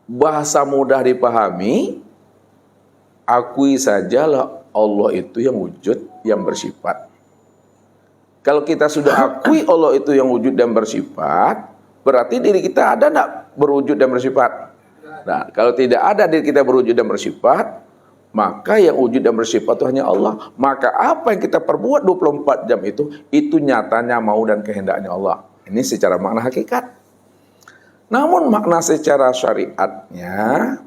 bahasa mudah dipahami, akui sajalah Allah itu yang wujud, yang bersifat. Kalau kita sudah akui Allah itu yang wujud dan bersifat, berarti diri kita ada enggak berwujud dan bersifat? Nah, kalau tidak ada diri kita berwujud dan bersifat, maka yang wujud dan bersifat itu hanya Allah. Maka apa yang kita perbuat 24 jam itu nyatanya mau dan kehendaknya Allah. Ini secara makna hakikat. Namun makna secara syariatnya,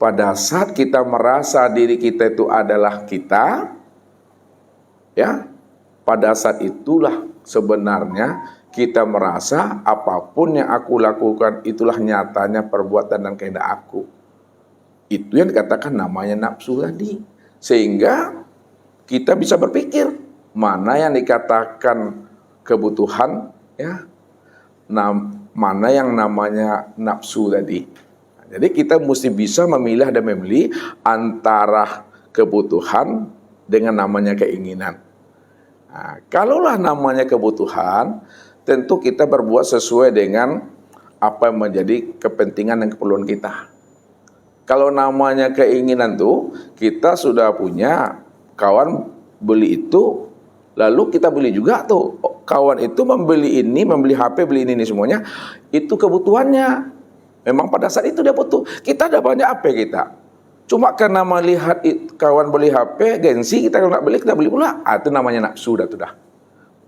pada saat kita merasa diri kita itu adalah kita, ya, pada saat itulah sebenarnya kita merasa apapun yang aku lakukan itulah nyatanya perbuatan dan kehendak aku. Itu yang dikatakan namanya nafsu tadi. Sehingga kita bisa berpikir mana yang dikatakan kebutuhan, ya, mana yang namanya nafsu tadi. Jadi kita mesti bisa memilah dan memilih antara kebutuhan dengan namanya keinginan. Nah, kalaulah namanya kebutuhan, tentu kita berbuat sesuai dengan apa yang menjadi kepentingan dan keperluan kita. Kalau namanya keinginan tuh, kita sudah punya kawan beli itu, lalu kita beli juga tuh. Kawan itu membeli ini, membeli HP, beli ini semuanya, itu kebutuhannya. Memang pada saat itu dia butuh. Kita ada banyak HP kita. Cuma karena melihat kawan beli HP, gengsi, kita kalau nak beli, kita beli pula. Itu namanya nafsu dah tuh dah.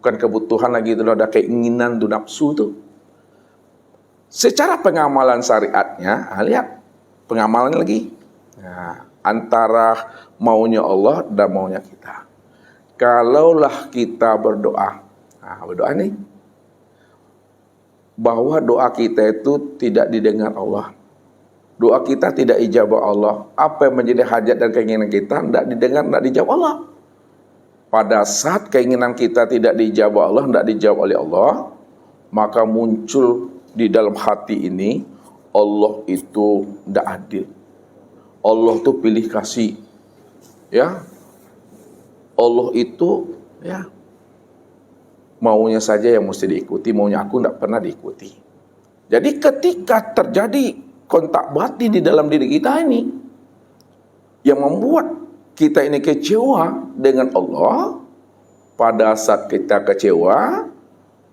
Bukan kebutuhan lagi, itu ada keinginan tuh, nafsu tuh. Secara pengamalan syariatnya, lihat pengamalannya lagi. Nah, antara maunya Allah dan maunya kita. Kalaulah kita berdoa, berdoa nih, bahwa doa kita itu tidak didengar Allah. Doa kita tidak ijabah Allah. Apa yang menjadi hajat dan keinginan kita tidak didengar, tidak dijawab Allah. Pada saat keinginan kita tidak dijawab Allah, tidak dijawab oleh Allah, maka muncul di dalam hati ini, Allah itu tidak adil. Allah itu pilih kasih. Ya, Allah itu, ya, maunya saja yang mesti diikuti, maunya aku tidak pernah diikuti. Jadi ketika terjadi kontak batin di dalam diri kita ini, yang membuat kita ini kecewa dengan Allah, pada saat kita kecewa,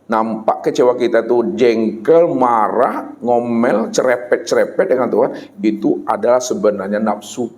nampak kecewa kita tuh jengkel, marah, ngomel, cerepet-cerepet dengan Tuhan, itu adalah sebenarnya nafsu.